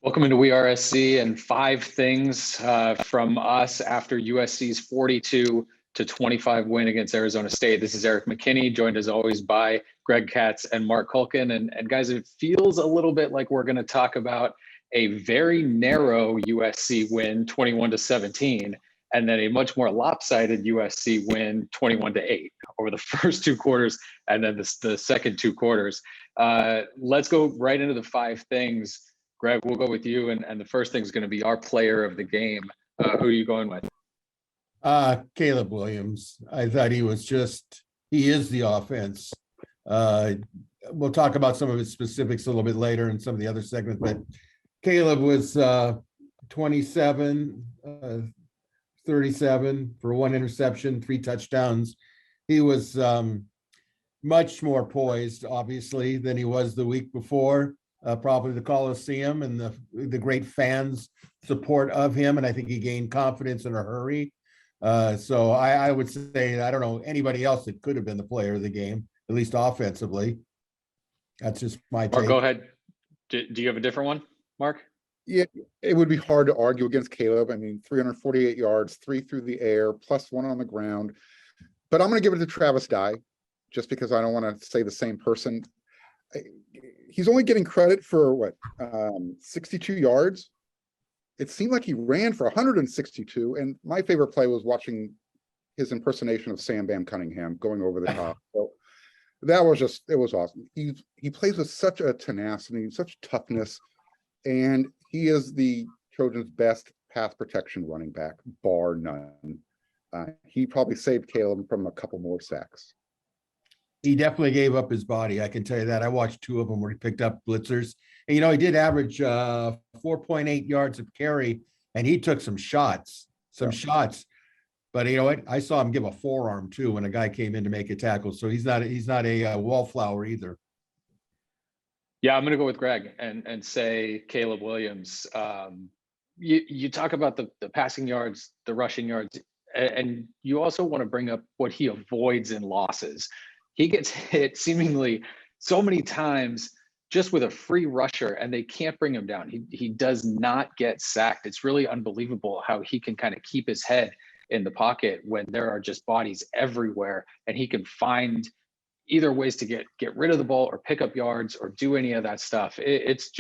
Welcome into WeAreSC and five things from us after USC's 42-25 win against Arizona State. This is Erik McKinney, joined as always by Katz and Marc Kulkin. And guys, it feels a little bit like we're going to talk about a very narrow USC win, 21-17, and then a much more lopsided USC win, 21-8 over the first two quarters, and then the second two quarters. Let's go right into the five things. Greg, we'll go with you, and the first thing is going to be our player of the game. Who are you going with? Caleb Williams. I thought he is the offense. We'll talk about some of its specifics a little bit later in some of the other segments, but Caleb was 27, 37 for one interception, 3 touchdowns. He was much more poised, obviously, than he was the week before. Probably the Coliseum and the great fans' support of him, and I think he gained confidence in a hurry. So I would say I don't know anybody else that could have been the player of the game, at least offensively. That's just my take. Marc, go ahead. Do you have a different one, Marc? Yeah, it would be hard to argue against Caleb. I mean, 348 yards, 3 through the air, plus 1 on the ground. But I'm going to give it to Travis Dye, just because I don't want to say the same person. He's only getting credit for 62 yards. It seemed like he ran for 162. And my favorite play was watching his impersonation of Sam Bam Cunningham going over the top. So that was it was awesome. He plays with such a tenacity, such toughness, and he is the Trojans' best pass protection running back, bar none. He probably saved Caleb from a couple more sacks. He definitely gave up his body. I can tell you that. I watched 2 of them where he picked up blitzers. And, he did average 4.8 yards of carry, and he took some shots. But you know what? I saw him give a forearm, too, when a guy came in to make a tackle. So he's not a wallflower either. Yeah, I'm going to go with Greg and say Caleb Williams. You talk about the passing yards, the rushing yards, and you also want to bring up what he avoids in losses. He gets hit seemingly so many times just with a free rusher, and they can't bring him down. He does not get sacked. It's really unbelievable how he can kind of keep his head in the pocket when there are just bodies everywhere, and he can find either ways to get rid of the ball or pick up yards or do any of that stuff. It's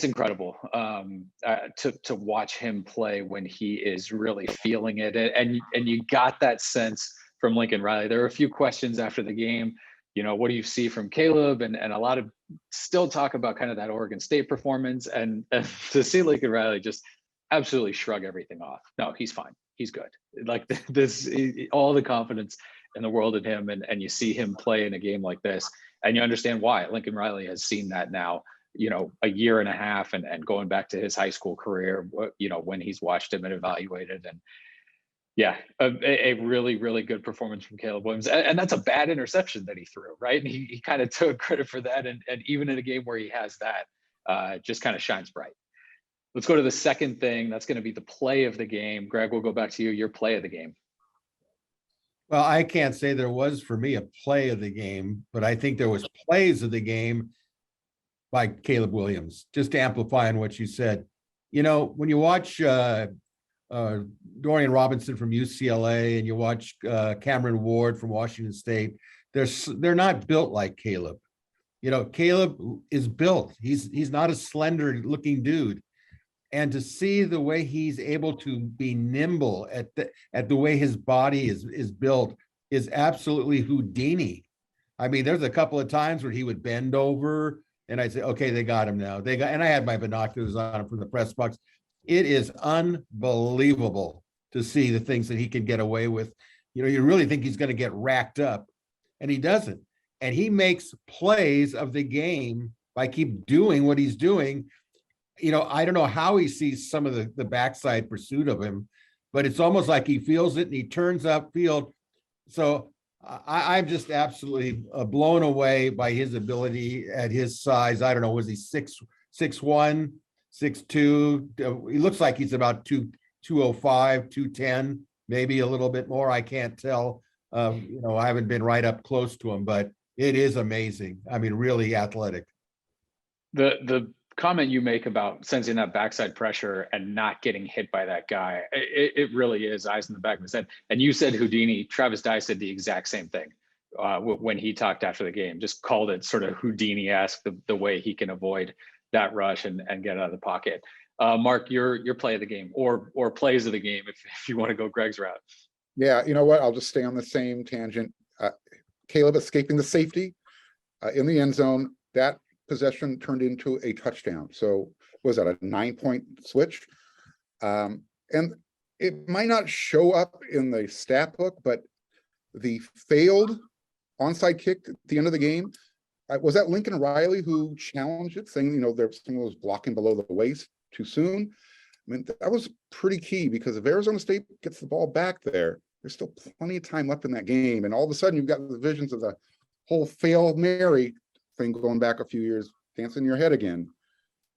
incredible to watch him play when he is really feeling it, and you got that sense from Lincoln Riley. There were a few questions after the game. What do you see from Caleb? And a lot of still talk about kind of that Oregon State performance, and to see Lincoln Riley just absolutely shrug everything off. No, he's fine. He's good. Like this, all the confidence in the world in him, and you see him play in a game like this, and you understand why. Lincoln Riley has seen that now, a year and a half, and going back to his high school career, when he's watched him and evaluated. And yeah, a really, really good performance from Caleb Williams. And that's a bad interception that he threw, right? And he kind of took credit for that. And even in a game where he has that, just kind of shines bright. Let's go to the second thing. That's going to be the play of the game. Greg, we'll go back to you. Your play of the game. Well, I can't say there was, for me, a play of the game, but I think there was plays of the game by Caleb Williams, just to amplify on what you said. When you watch Dorian Robinson from UCLA and you watch Cameron Ward from Washington State, they're not built like Caleb. Caleb is built. He's not a slender looking dude. And to see the way he's able to be nimble at the way his body is built is absolutely Houdini. I mean, there's a couple of times where he would bend over and I'd say, okay, they got him now. And I had my binoculars on him from the press box. It is unbelievable to see the things that he can get away with. You really think he's going to get racked up, and he doesn't. And he makes plays of the game by keep doing what he's doing. I don't know how he sees some of the backside pursuit of him, but it's almost like he feels it and he turns upfield. So I'm just absolutely blown away by his ability at his size. I don't know, was he 6'1", 6'2"? He looks like he's about 205, 210, maybe a little bit more. I can't tell. I haven't been right up close to him, but it is amazing. I mean, really athletic. The comment you make about sensing that backside pressure and not getting hit by that guy, it really is eyes in the back of his head. And you said Houdini. Travis Dye said the exact same thing when he talked after the game, just called it sort of Houdini-esque, the way he can avoid that rush and get out of the pocket. Mark, your play of the game or plays of the game, if you want to go Greg's route. Yeah, you know what? I'll just stay on the same tangent. Caleb escaping the safety in the end zone. That possession turned into a touchdown. So was that a 9-point switch? And it might not show up in the stat book, but the failed onside kick at the end of the game, was that Lincoln Riley who challenged it, saying, there's someone was blocking below the waist too soon? I mean, that was pretty key, because if Arizona State gets the ball back there, there's still plenty of time left in that game. And all of a sudden, you've got the visions of the whole Fail Mary thing going back a few years, dancing in your head again.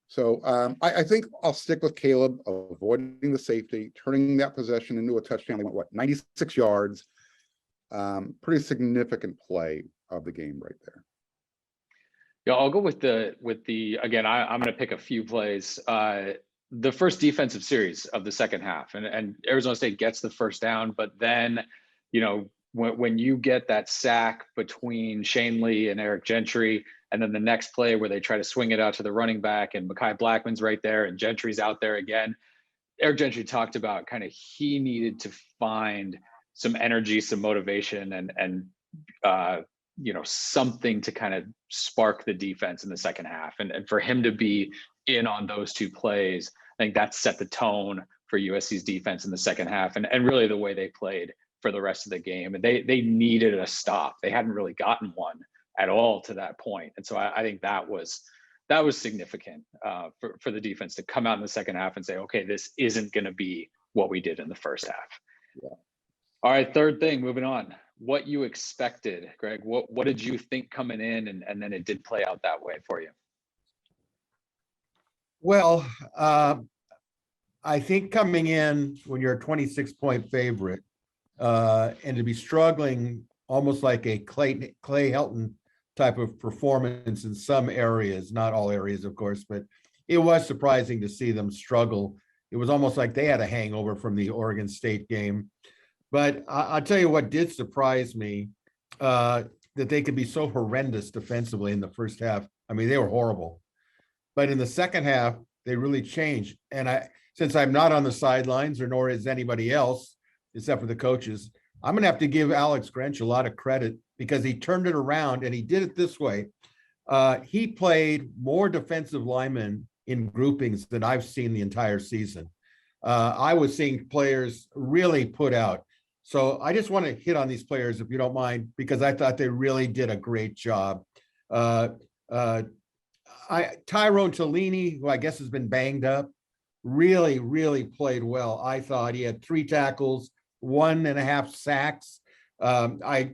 So I think I'll stick with Caleb, avoiding the safety, turning that possession into a touchdown. They went, 96 yards. Pretty significant play of the game right there. Yeah, I'll go with the again, I'm going to pick a few plays. The first defensive series of the second half, and Arizona State gets the first down, but then, when you get that sack between Shane Lee and Eric Gentry, and then the next play where they try to swing it out to the running back and Mekhi Blackman's right there and Gentry's out there again. Eric Gentry talked about kind of he needed to find some energy, some motivation, and something to kind of spark the defense in the second half. And for him to be in on those two plays, I think that set the tone for USC's defense in the second half, and really the way they played for the rest of the game. And they needed a stop. They hadn't really gotten one at all to that point. And so I think that was significant for the defense to come out in the second half and say, okay, this isn't going to be what we did in the first half. Yeah. All right, third thing, moving on. What you expected, Greg? What did you think coming in, and then it did play out that way for you? Well, I think coming in when you're a 26-point favorite, and to be struggling almost like a Clay Helton type of performance in some areas, not all areas, of course, but it was surprising to see them struggle. It was almost like they had a hangover from the Oregon State game. But I'll tell you what did surprise me, that they could be so horrendous defensively in the first half. I mean, they were horrible. But in the second half, they really changed. And since I'm not on the sidelines, or nor is anybody else, except for the coaches, I'm going to have to give Alex Grinch a lot of credit, because he turned it around, and he did it this way. He played more defensive linemen in groupings than I've seen the entire season. I was seeing players really put out. So I just want to hit on these players, if you don't mind, because I thought they really did a great job. Tyrone Tellini, who I guess has been banged up, really, really played well. I thought he had 3 tackles, 1.5 sacks.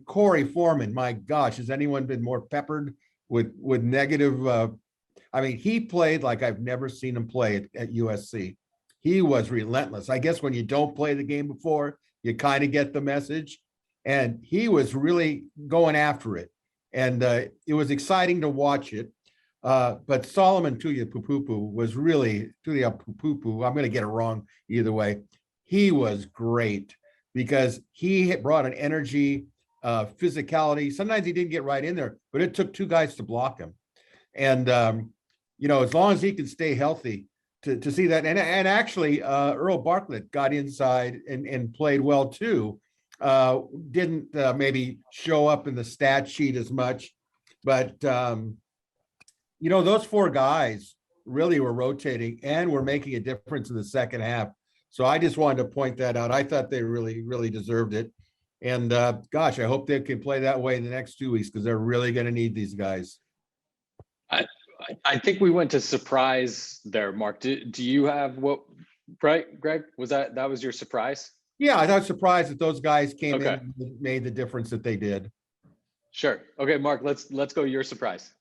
Corey Foreman, my gosh, has anyone been more peppered with negative? I mean, he played like I've never seen him play at USC. He was relentless. I guess when you don't play the game before, you kind of get the message, and he was really going after it. And it was exciting to watch it. But Solomon Tuipupupu was really, Tuipupupu, I'm going to get it wrong either way. He was great, because he brought an energy, physicality. Sometimes he didn't get right in there, but it took 2 guys to block him. And, as long as he can stay healthy, to see that. And actually, Earl Bartlett got inside and played well too. Didn't maybe show up in the stat sheet as much, but those 4 guys really were rotating and were making a difference in the second half. So I just wanted to point that out. I thought they really, really deserved it. And gosh, I hope they can play that way in the next 2 weeks, because they're really going to need these guys. I think we went to surprise there, Mark. Do you have right, Greg? That was your surprise? Yeah, I was surprised that those guys came in and made the difference that they did. Sure. Okay, Mark, let's go your surprise.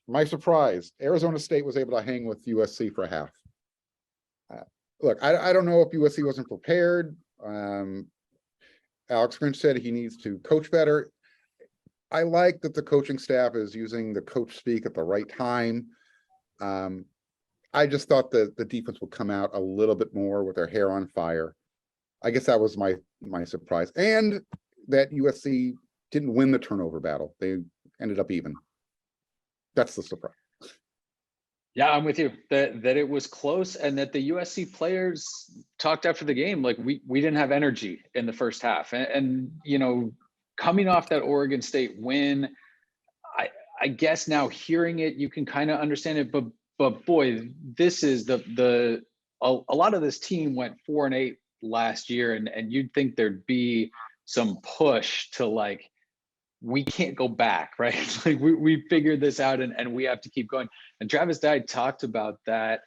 My surprise, Arizona State was able to hang with USC for a half. Look, I don't know if USC wasn't prepared. Alex Grinch said he needs to coach better. I like that the coaching staff is using the coach speak at the right time. I just thought that the defense would come out a little bit more with their hair on fire. I guess that was my surprise. And that USC didn't win the turnover battle. They ended up even. That's the surprise. Yeah, I'm with you that it was close, and that the USC players talked after the game like we didn't have energy in the first half, and you know, coming off that Oregon State win, I guess now hearing it, you can kind of understand it, but boy, this is a lot of this team went 4-8 last year, and you'd think there'd be some push to like, we can't go back, right? Like we figured this out, and we have to keep going. And Travis Dye talked about that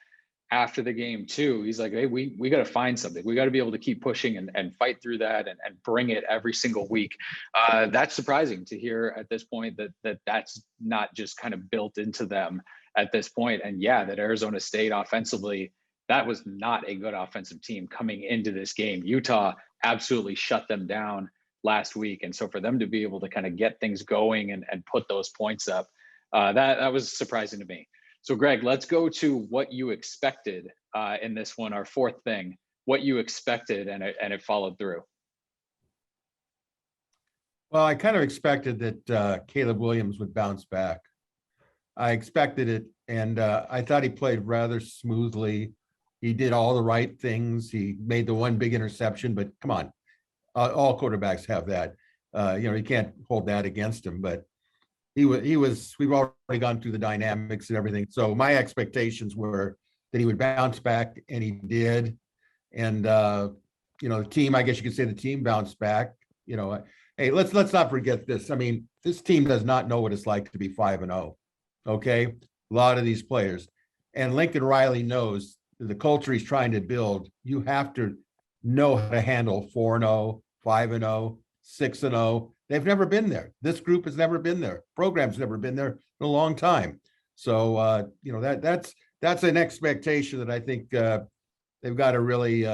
after the game too. He's like, hey, we got to find something. We got to be able to keep pushing and fight through that and bring it every single week. That's surprising to hear at this point that's not just kind of built into them at this point. And yeah, that Arizona State offensively, that was not a good offensive team coming into this game. Utah absolutely shut them down last week. And so for them to be able to kind of get things going and put those points up, that was surprising to me. So Greg, let's go to what you expected in this one, our fourth thing, what you expected and it followed through. Well, I kind of expected that Caleb Williams would bounce back. I expected it, and I thought he played rather smoothly. He did all the right things. He made the one big interception, but come on, all quarterbacks have that. You can't hold that against him, but he was, we've already gone through the dynamics and everything. So my expectations were that he would bounce back, and he did. And, the team, I guess you could say the team bounced back. Hey, let's not forget this. I mean, this team does not know what it's like to be 5-0. Okay. A lot of these players, and Lincoln Riley knows the culture he's trying to build. You have to know how to handle 4-0, 5-0, 6-0. They've never been there. This group has never been there. Program's never been there in a long time. So, that's an expectation that I think they've got to really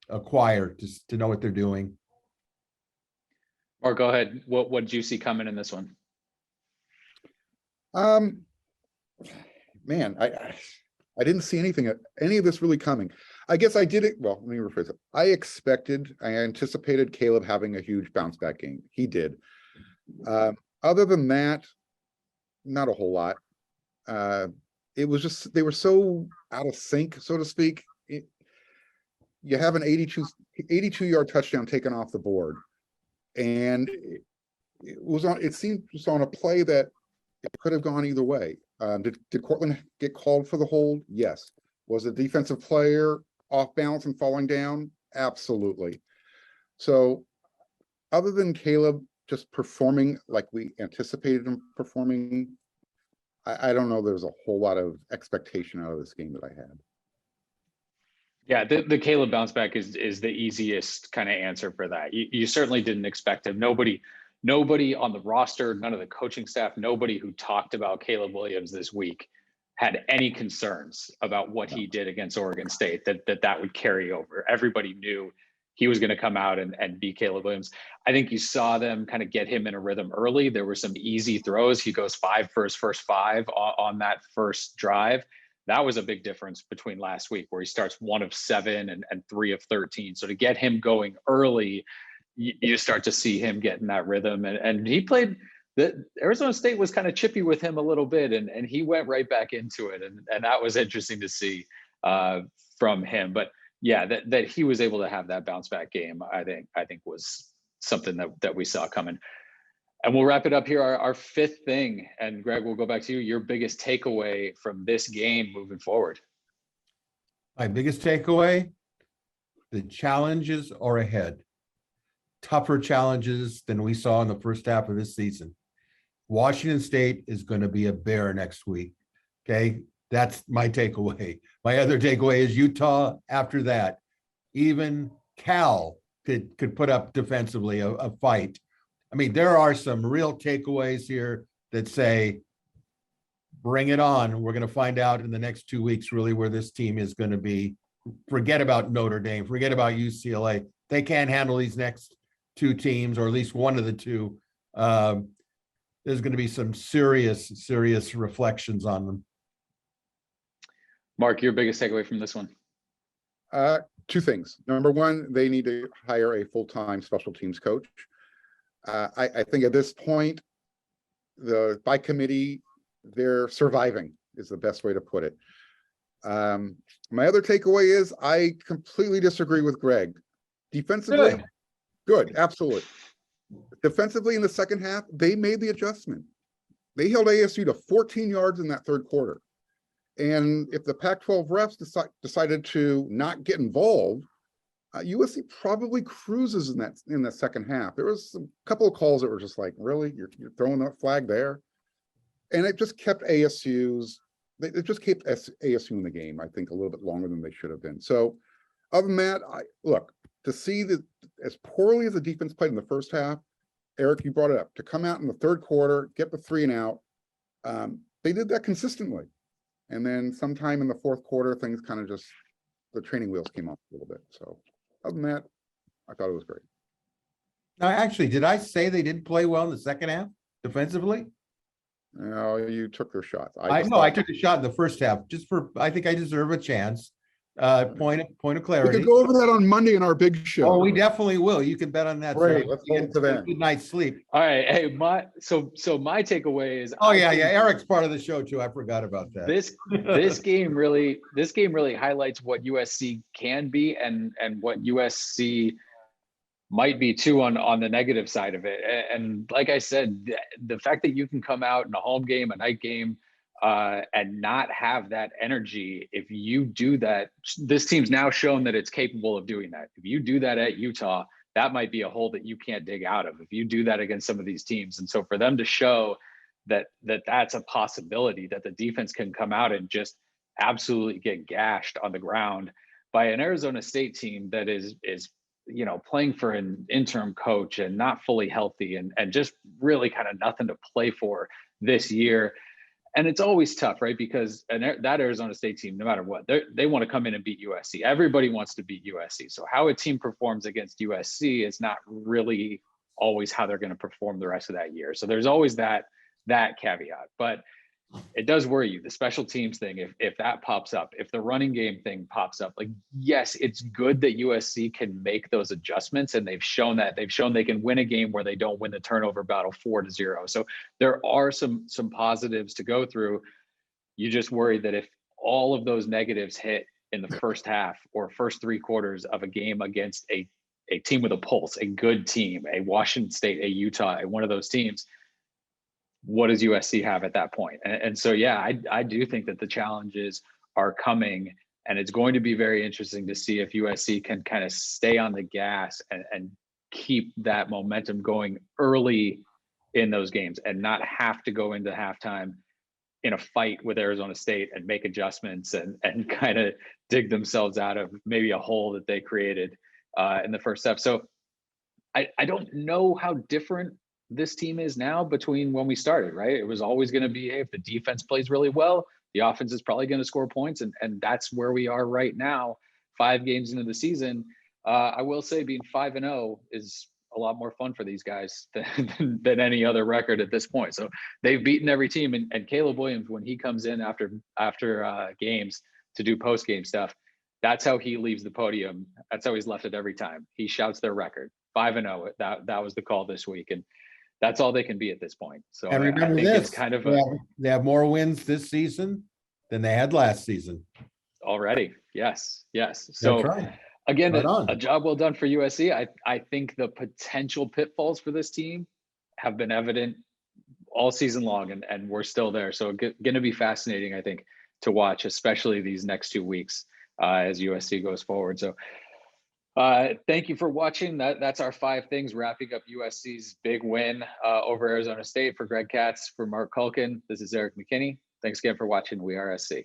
acquire to know what they're doing. Or go ahead. What did you see coming in this one? Man, I didn't see any of this really coming. I guess I did it. Well, let me rephrase it. I anticipated Caleb having a huge bounce back game. He did. Other than that, not a whole lot. It was just, they were so out of sync, so to speak. You have an 82-yard touchdown taken off the board. And it seemed just on a play that it could have gone either way. Did Cortland get called for the hold? Yes. Was the defensive player off balance and falling down? Absolutely. So other than Caleb just performing like we anticipated him performing, I don't know there's a whole lot of expectation out of this game that I had. Yeah, the Caleb bounce back is the easiest kind of answer for that. You certainly didn't expect him. Nobody on the roster, none of the coaching staff, nobody who talked about Caleb Williams this week had any concerns about what he did against Oregon State, that would carry over. Everybody knew he was going to come out and be Caleb Williams. I think you saw them kind of get him in a rhythm early. There were some easy throws. He goes 5 for his first 5 on that first drive. That was a big difference between last week, where he starts 1 of 7 and 3 of 13. So to get him going early, you start to see him getting that rhythm. And he played, Arizona State was kind of chippy with him a little bit, and he went right back into it. And that was interesting to see from him. But yeah, that he was able to have that bounce back game, I think was something that we saw coming. And we'll wrap it up here. Our fifth thing, and Greg, we'll go back to you. Your biggest takeaway from this game moving forward. My biggest takeaway, the challenges are ahead. Tougher challenges than we saw in the first half of this season. Washington State is going to be a bear next week. Okay, that's my takeaway. My other takeaway is Utah after that. Even Cal could put up defensively a fight. I mean, there are some real takeaways here that say, bring it on. We're going to find out in the next 2 weeks really where this team is going to be. Forget about Notre Dame. Forget about UCLA. They can't handle these next 2 teams, or at least one of the 2. there's going to be some serious reflections on them. Mark, your biggest takeaway from this one? Two things. Number one, they need to hire a full-time special teams coach. I think at this point, by committee, they're surviving is the best way to put it. My other takeaway is I completely disagree with Greg. Defensively, Really? good, absolutely. Defensively in the second half, they made the adjustment. They held ASU to 14 yards in that third quarter. And if the Pac-12 refs decided to not get involved, USC probably cruises in that second half. There was a couple of calls that were just like, really, you're throwing that flag there, and it just kept ASU in the game, I think, a little bit longer than they should have been. So, other than that, look, to see that as poorly as the defense played in the first half, Erik, you brought it up, to come out in the third quarter, get the 3 and out, they did that consistently. And then sometime in the fourth quarter, things kind of just, the training wheels came off a little bit. So other than that, I thought it was great. Now, actually, did I say they didn't play well in the second half defensively? No, you took their shots. I know I took a shot in the first half I think I deserve a chance. Point of We clarity. could go over that on Monday in our big show. Oh, we definitely will. You can bet on that. Great, So let's hold it to that. Good night's sleep. All right. Hey, my takeaway is, Oh I yeah, think yeah. Eric's part of the show too. I forgot about that. this game really highlights what USC can be and what USC might be too on the negative side of it. And like I said, the fact that you can come out in a home game, a night game, and not have that energy, if you do that, this team's now shown that it's capable of doing that. If you do that at Utah, that might be a hole that you can't dig out of if you do that against some of these teams. And so for them to show that's a possibility, that the defense can come out and just absolutely get gashed on the ground by an Arizona State team that is playing for an interim coach and not fully healthy and just really kind of nothing to play for this year. And it's always tough, right? Because that Arizona State team, no matter what, they want to come in and beat USC. Everybody wants to beat USC. So how a team performs against USC is not really always how they're going to perform the rest of that year. So there's always that caveat. But it does worry you, the special teams thing, if that pops up, if the running game thing pops up, like, yes, it's good that USC can make those adjustments, and they've shown they can win a game where they don't win the turnover battle 4-0. So there are some positives to go through. You just worry that if all of those negatives hit in the first half or first 3 quarters of a game against a team with a pulse, a good team, a Washington State, a Utah, one of those teams, what does USC have at that point? And so, yeah, I do think that the challenges are coming, and it's going to be very interesting to see if USC can kind of stay on the gas and keep that momentum going early in those games and not have to go into halftime in a fight with Arizona State and make adjustments and kind of dig themselves out of maybe a hole that they created in the first half. So I don't know how different this team is now between when we started, right? It was always going to be, hey, if the defense plays really well, the offense is probably going to score points. And that's where we are right now, 5 games into the season. I will say being 5-0 is a lot more fun for these guys than any other record at this point. So they've beaten every team. And Caleb Williams, when he comes in after games to do post-game stuff, that's how he leaves the podium. That's how he's left it every time. He shouts their record, 5-0. That was the call this week. And that's all they can be at this point. So And remember I think this, it's kind of they have more wins this season than they had last season. already. Yes. So That's right. again, Right on. a job well done for USC. I think the potential pitfalls for this team have been evident all season long, and we're still there. So going to be fascinating, I think, to watch, especially these next 2 weeks as USC goes forward. So thank you for watching. That's our 5 things, wrapping up USC's big win over Arizona State. For Greg Katz, for Marc Kulkin, this is Erik McKinney. Thanks again for watching WeAreSC.